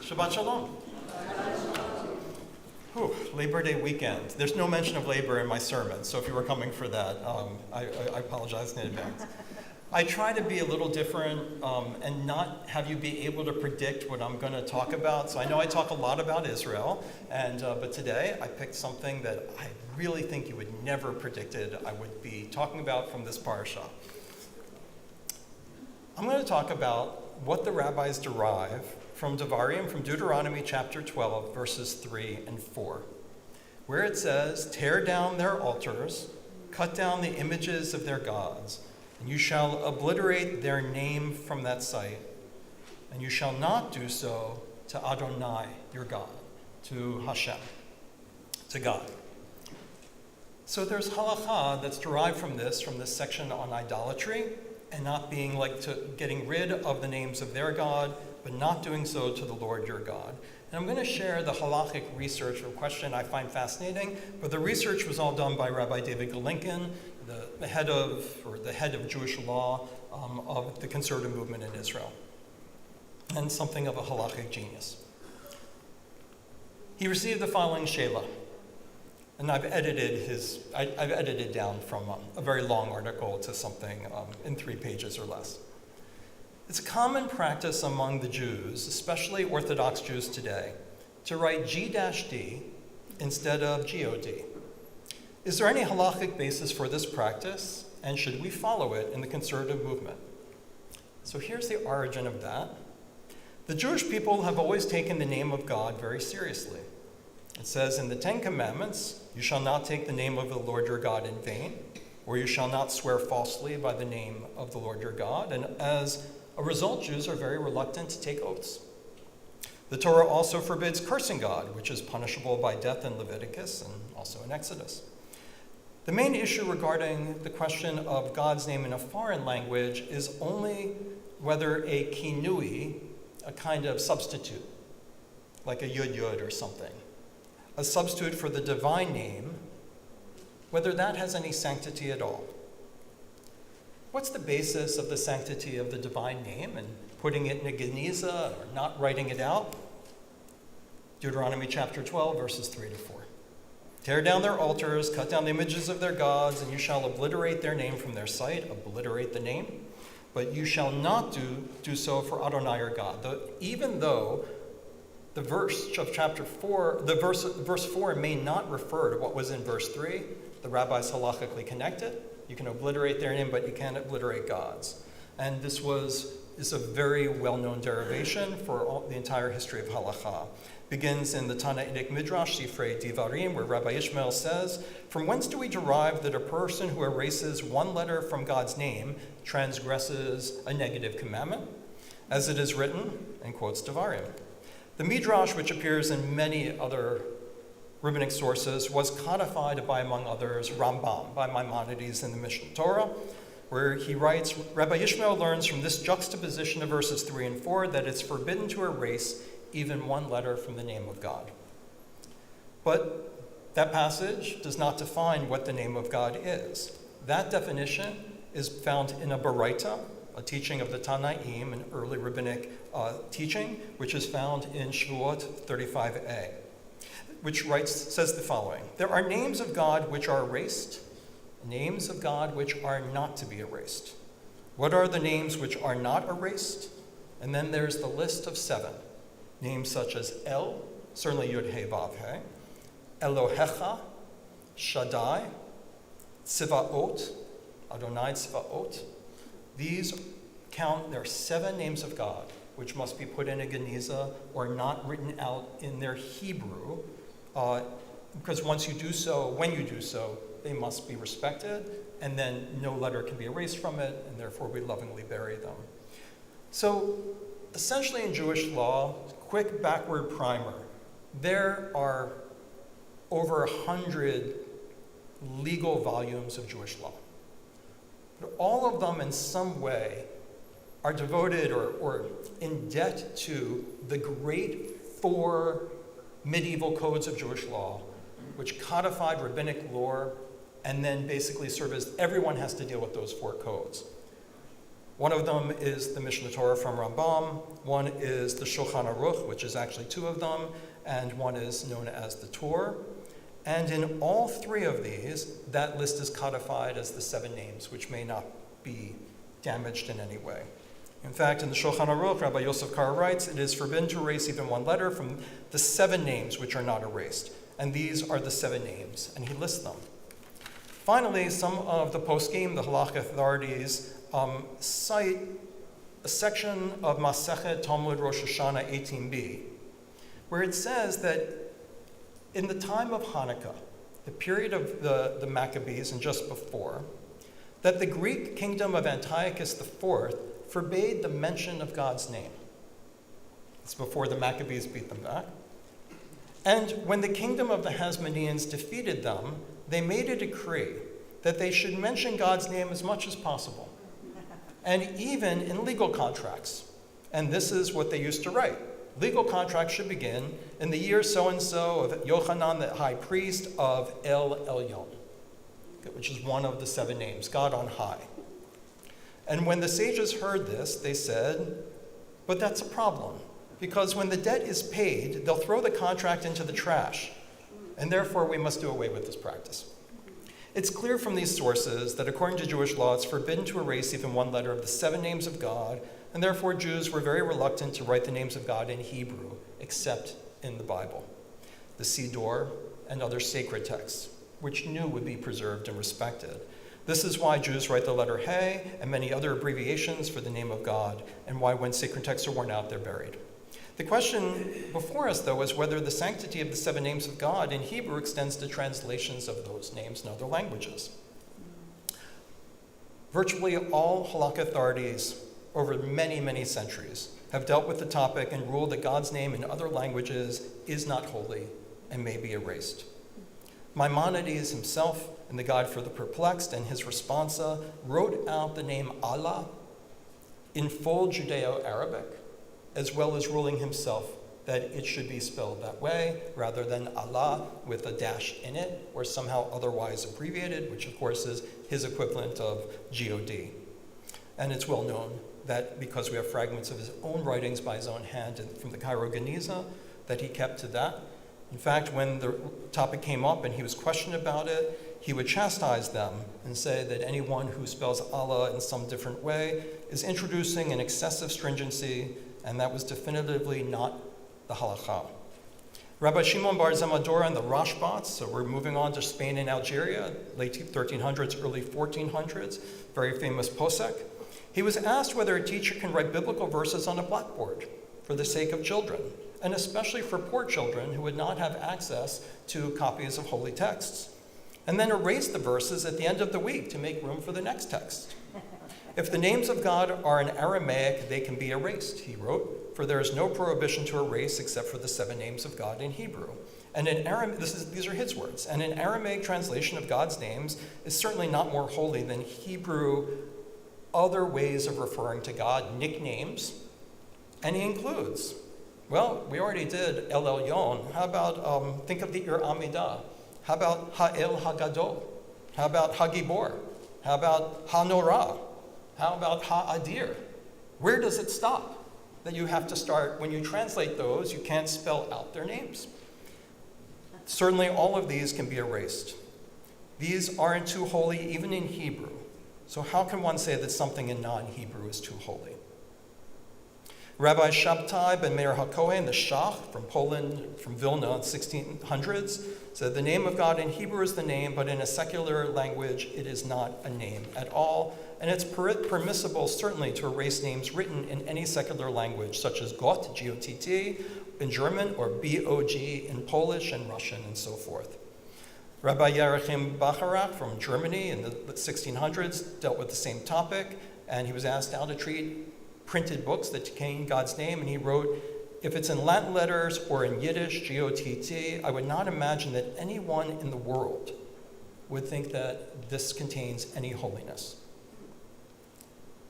Shabbat Shalom. Whew, Labor Day weekend. There's no mention of labor in my sermon, so if you were coming for that, I apologize in advance. I try to be a little different and not have you be able to predict what I'm going to talk about. So I know I talk a lot about Israel, but today I picked something that I really think you would never predicted I would be talking about from this parasha. I'm going to talk about what the rabbis derive from Devarim, from Deuteronomy chapter 12, verses 3 and 4, where it says, "Tear down their altars, cut down the images of their gods, and you shall obliterate their name from that site, and you shall not do so to Adonai, your God," to Hashem, to God. So there's halakha that's derived from this section on idolatry, and not being getting rid of the names of their God, but not doing so to the Lord your God. And I'm going to share the halachic research or question I find fascinating, but the research was all done by Rabbi David Golinkin, the head of Jewish law of the conservative movement in Israel, and something of a halachic genius. He received the following shela, and I've edited down from a very long article to something in 3 pages or less. It's a common practice among the Jews, especially Orthodox Jews today, to write G-D instead of G-O-D. Is there any halachic basis for this practice, and should we follow it in the conservative movement? So here's the origin of that. The Jewish people have always taken the name of God very seriously. It says in the 10 Commandments, "You shall not take the name of the Lord your God in vain, or you shall not swear falsely by the name of the Lord your God." And as a result, Jews are very reluctant to take oaths. The Torah also forbids cursing God, which is punishable by death in Leviticus and also in Exodus. The main issue regarding the question of God's name in a foreign language is only whether a kinui, a kind of substitute, like a yud or something, a substitute for the divine name, whether that has any sanctity at all. What's the basis of the sanctity of the divine name and putting it in a geniza or not writing it out? Deuteronomy chapter 12, verses 3 to 4. "Tear down their altars, cut down the images of their gods, and you shall obliterate their name from their sight," obliterate the name, "but you shall not do so for Adonai your God." Even though the verse of chapter 4, verse 4 may not refer to what was in verse 3, the rabbis halachically connect it. You can obliterate their name, but you can't obliterate God's. And this is a very well-known derivation for the entire history of halakha. Begins in the Tanaitic Midrash, Sifrei Devarim, where Rabbi Ishmael says, "From whence do we derive that a person who erases one letter from God's name transgresses a negative commandment? As it is written," and quotes Devarim. The Midrash, which appears in many other rabbinic sources, was codified by, among others, Rambam, by Maimonides in the Mishnah Torah, where he writes, "Rabbi Ishmael learns from this juxtaposition of verses 3 and 4 that it's forbidden to erase even one letter from the name of God." But that passage does not define what the name of God is. That definition is found in a Baraita, a teaching of the Tanaim, an early rabbinic teaching, which is found in Shavuot 35a, which says the following: "There are names of God which are erased, names of God which are not to be erased. What are the names which are not erased?" And then there's the list of 7. Names such as El, certainly Yud He Vav He, Elohecha, Shaddai, Tzivaot, Adonai Tzivaot. These count, there are 7 names of God which must be put in a geniza or not written out in their Hebrew, because when you do so, they must be respected, and then no letter can be erased from it, and therefore we lovingly bury them. So essentially in Jewish law, quick backward primer, there are over 100 legal volumes of Jewish law. But all of them in some way are devoted or in debt to the great 4 medieval codes of Jewish law, which codified rabbinic lore and then basically serve as everyone has to deal with those 4 codes. One of them is the Mishnah Torah from Rambam, one is the Shulchan Aruch, which is actually two of them, and one is known as the Torah. And in all three of these, that list is codified as the 7 names, which may not be damaged in any way. In fact, in the Shulchan Aruch, Rabbi Yosef Kar writes, it is forbidden to erase even one letter from the 7 names which are not erased. And these are the 7 names, and he lists them. Finally, some of the poskim, the halakha authorities, cite a section of Masechet Talmud Rosh Hashanah 18b, where it says that in the time of Hanukkah, the period of the Maccabees and just before, that the Greek kingdom of Antiochus IV forbade the mention of God's name. It's before the Maccabees beat them back. And when the kingdom of the Hasmoneans defeated them, they made a decree that they should mention God's name as much as possible, and even in legal contracts. And this is what they used to write. Legal contracts should begin in the year so-and-so of Yochanan, the high priest of El Elyon, which is one of the 7 names, God on high. And when the sages heard this, they said, but that's a problem, because when the debt is paid, they'll throw the contract into the trash, and therefore we must do away with this practice. It's clear from these sources that according to Jewish law, it's forbidden to erase even one letter of the 7 names of God, and therefore Jews were very reluctant to write the names of God in Hebrew, except in the Bible, the Siddur, and other sacred texts, which knew would be preserved and respected. This is why Jews write the letter He and many other abbreviations for the name of God, and why when sacred texts are worn out, they're buried. The question before us, though, is whether the sanctity of the 7 names of God in Hebrew extends to translations of those names in other languages. Virtually all halakha authorities over many, many centuries have dealt with the topic and ruled that God's name in other languages is not holy and may be erased. Maimonides himself, in the Guide for the Perplexed and his responsa, wrote out the name Allah in full Judeo-Arabic, as well as ruling himself that it should be spelled that way rather than Allah with a dash in it or somehow otherwise abbreviated, which of course is his equivalent of God. And it's well known that because we have fragments of his own writings by his own hand from the Cairo Geniza, that he kept to that. In fact, when the topic came up and he was questioned about it, he would chastise them and say that anyone who spells Allah in some different way is introducing an excessive stringency, and that was definitively not the halakha. Rabbi Shimon bar Zamadora and the Rashbats, so we're moving on to Spain and Algeria, late 1300s, early 1400s, very famous posek. He was asked whether a teacher can write biblical verses on a blackboard for the sake of children, and especially for poor children who would not have access to copies of holy texts, and then erase the verses at the end of the week to make room for the next text. If the names of God are in Aramaic, they can be erased, he wrote, for there is no prohibition to erase except for the 7 names of God in Hebrew. And in Aramaic, these are his words, and an Aramaic translation of God's names is certainly not more holy than Hebrew other ways of referring to God, nicknames, and he includes, well, we already did El Elyon. How about, think of the Ir Amidah. How about Ha'el Hagadol? How about Hagibor? How about Hanorah? How about Ha'adir? Where does it stop? That you have to start, when you translate those, you can't spell out their names. Certainly all of these can be erased. These aren't too holy even in Hebrew. So how can one say that something in non-Hebrew is too holy? Rabbi Shabtai ben Meir HaKohen, the Shach from Poland, from Vilna in the 1600s, said the name of God in Hebrew is the name, but in a secular language it is not a name at all. And it's permissible, certainly, to erase names written in any secular language, such as Gott, G-O-T-T, in German, or B-O-G in Polish and Russian, and so forth. Rabbi Yerachim Bacharach from Germany in the 1600s dealt with the same topic, and he was asked how to treat printed books that contain God's name, and he wrote, if it's in Latin letters or in Yiddish, G-O-T-T, I would not imagine that anyone in the world would think that this contains any holiness.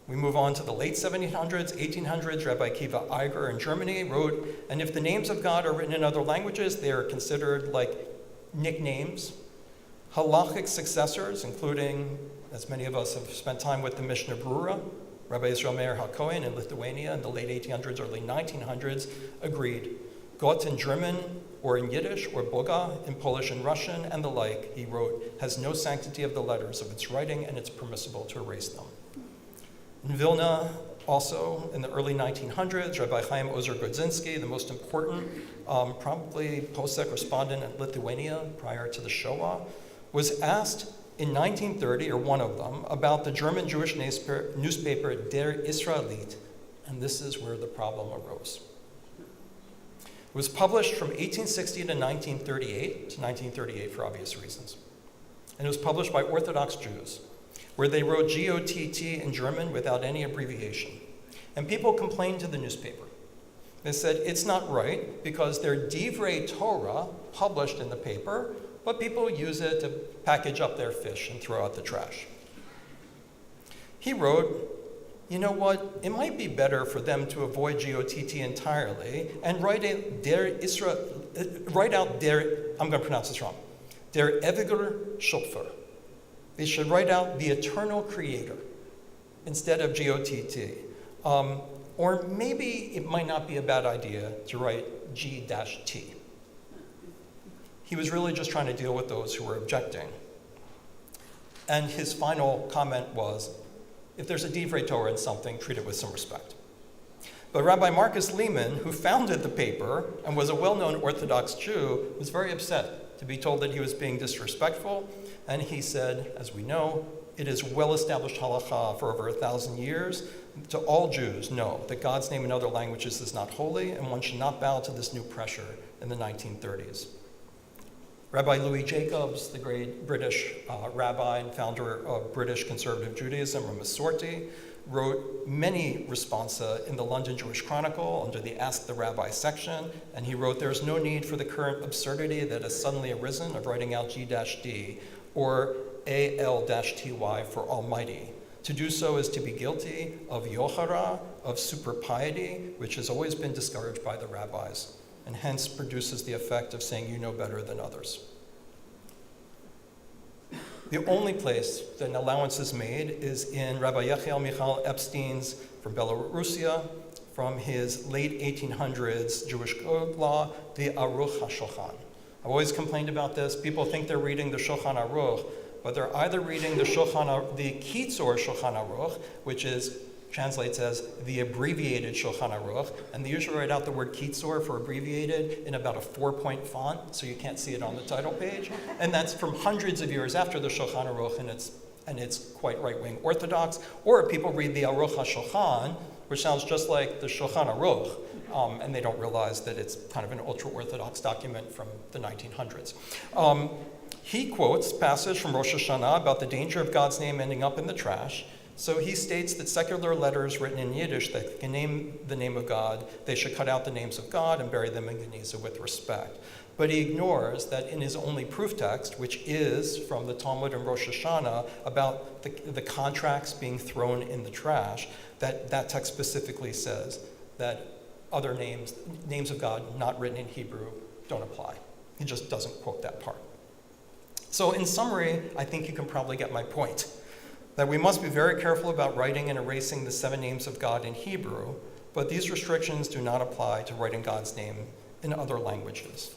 We move on to the late 1700s, 1800s. Rabbi Kiva Eiger in Germany wrote, and if the names of God are written in other languages, they are considered like nicknames. Halachic successors, including, as many of us have spent time with, the Mishnah Brura, Rabbi Israel Meir HaKohen in Lithuania in the late 1800s, early 1900s agreed. Gott in German or in Yiddish or Boga in Polish and Russian and the like, he wrote, has no sanctity of the letters of its writing, and it's permissible to erase them. In Vilna, also in the early 1900s, Rabbi Chaim Ozer-Grodzinski, the most important, probably post-sec respondent in Lithuania prior to the Shoah, was asked in 1930, or one of them, about the German Jewish newspaper Der Israelit, and this is where the problem arose. It was published from 1860 to 1938 for obvious reasons. And it was published by Orthodox Jews, where they wrote G-O-T-T in German without any abbreviation. And people complained to the newspaper. They said, it's not right because they're Divrei Torah published in the paper, but people use it to package up their fish and throw out the trash. He wrote, you know what, it might be better for them to avoid G-O-T-T entirely and write out Der, I'm going to pronounce this wrong, Der Ewiger Schöpfer. They should write out the eternal creator instead of G-O-T-T. Or maybe it might not be a bad idea to write G-T. He was really just trying to deal with those who were objecting. And his final comment was, if there's a divrei Torah in something, treat it with some respect. But Rabbi Marcus Lehman, who founded the paper and was a well-known Orthodox Jew, was very upset to be told that he was being disrespectful. And he said, as we know, it is well-established halacha for over 1,000 years to all Jews know that God's name in other languages is not holy, and one should not bow to this new pressure in the 1930s. Rabbi Louis Jacobs, the great British rabbi and founder of British conservative Judaism, or Masorti, wrote many responsa in the London Jewish Chronicle under the Ask the Rabbi section, and he wrote, there's no need for the current absurdity that has suddenly arisen of writing out G-D or A-L-Ty for Almighty. To do so is to be guilty of yochara, of super piety, which has always been discouraged by the rabbis, and hence produces the effect of saying you know better than others. The only place that an allowance is made is in Rabbi Yechiel Michael Epstein's, from Belarusia, from his late 1800s Jewish code law, the Aruch HaShulchan. I've always complained about this. People think they're reading the Shulchan Aruch, but they're either reading the Kitzur Shulchan Aruch, which translates as the abbreviated Shulchan Aruch, and they usually write out the word Kitzur for abbreviated in about a 4-point font, so you can't see it on the title page. And that's from hundreds of years after the Shulchan Aruch, and it's quite right-wing Orthodox. Or people read the Aruch HaShulchan, which sounds just like the Shulchan Aruch, and they don't realize that it's kind of an ultra-Orthodox document from the 1900s. He quotes a passage from Rosh Hashanah about the danger of God's name ending up in the trash. So he states that secular letters written in Yiddish that can name the name of God, they should cut out the names of God and bury them in Geniza with respect. But he ignores that in his only proof text, which is from the Talmud and Rosh Hashanah, about the contracts being thrown in the trash, that text specifically says that other names of God not written in Hebrew, don't apply. He just doesn't quote that part. So in summary, I think you can probably get my point, that we must be very careful about writing and erasing the 7 names of God in Hebrew, but these restrictions do not apply to writing God's name in other languages.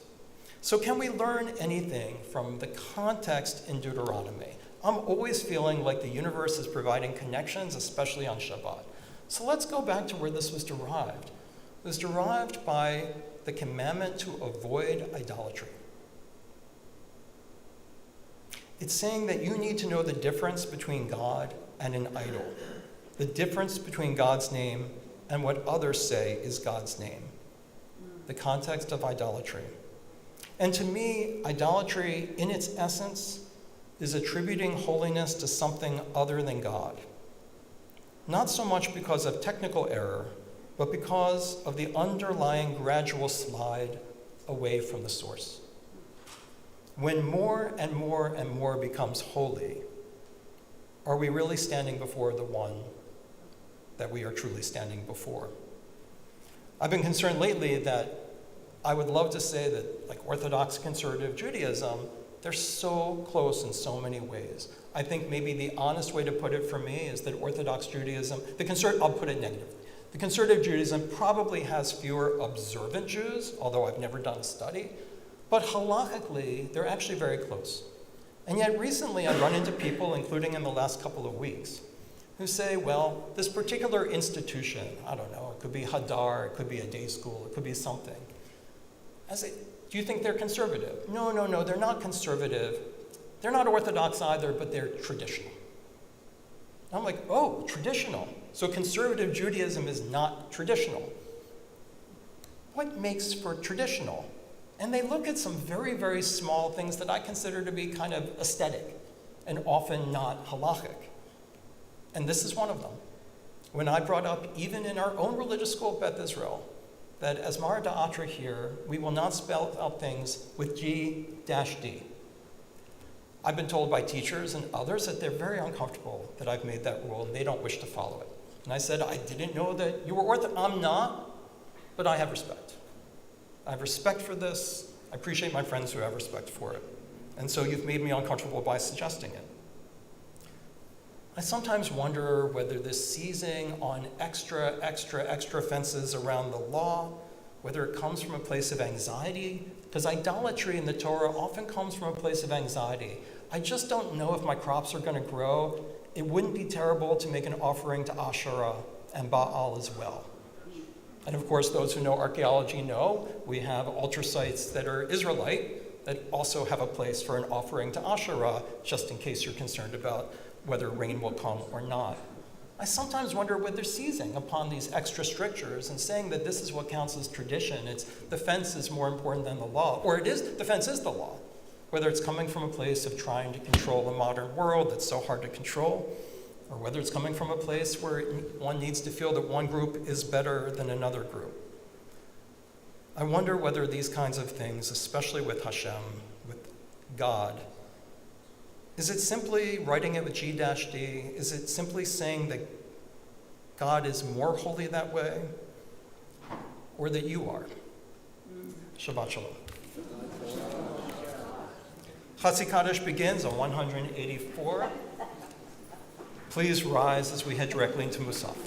So can we learn anything from the context in Deuteronomy? I'm always feeling like the universe is providing connections, especially on Shabbat. So let's go back to where this was derived. It was derived by the commandment to avoid idolatry. It's saying that you need to know the difference between God and an idol, the difference between God's name and what others say is God's name, the context of idolatry. And to me, idolatry, in its essence, is attributing holiness to something other than God. Not so much because of technical error, but because of the underlying gradual slide away from the source. When more and more and more becomes holy, are we really standing before the one that we are truly standing before? I've been concerned lately that I would love to say that, like Orthodox conservative Judaism, They're so close in so many ways. I think maybe the honest way to put it for me is that Orthodox Judaism, I'll put it negatively. The conservative Judaism probably has fewer observant Jews, although I've never done a study, but halakhically, they're actually very close. And yet recently I run into people, including in the last couple of weeks, who say, well, this particular institution, I don't know, it could be Hadar, it could be a day school, it could be something. I say, do you think they're conservative? No, they're not conservative. They're not Orthodox either, but they're traditional. I'm like, oh, traditional. So conservative Judaism is not traditional. What makes for traditional? And they look at some very, very small things that I consider to be kind of aesthetic and often not halachic. And this is one of them. When I brought up, even in our own religious school at Beth Israel, that as Mara Da'atra here, we will not spell out things with G-D. I've been told by teachers and others that they're very uncomfortable that I've made that rule and they don't wish to follow it. And I said, I didn't know that you were Orthodox. I'm not, but I have respect. I have respect for this. I appreciate my friends who have respect for it. And so you've made me uncomfortable by suggesting it. I sometimes wonder whether this seizing on extra offenses around the law, whether it comes from a place of anxiety, because idolatry in the Torah often comes from a place of anxiety. I just don't know if my crops are going to grow. It wouldn't be terrible to make an offering to Asherah and Baal as well. And of course, those who know archaeology know we have altar sites that are Israelite that also have a place for an offering to Asherah, just in case you're concerned about whether rain will come or not. I sometimes wonder whether seizing upon these extra strictures and saying that this is what counts as tradition, it's the fence is more important than the law, or the fence is the law, whether it's coming from a place of trying to control a modern world that's so hard to control, or whether it's coming from a place where one needs to feel that one group is better than another group. I wonder whether these kinds of things, especially with Hashem, with God, is it simply writing it with G-D? Is it simply saying that God is more holy that way? Or that you are? Shabbat Shalom. Chatzi Kaddish begins on 184. Please rise as we head directly into Musaf.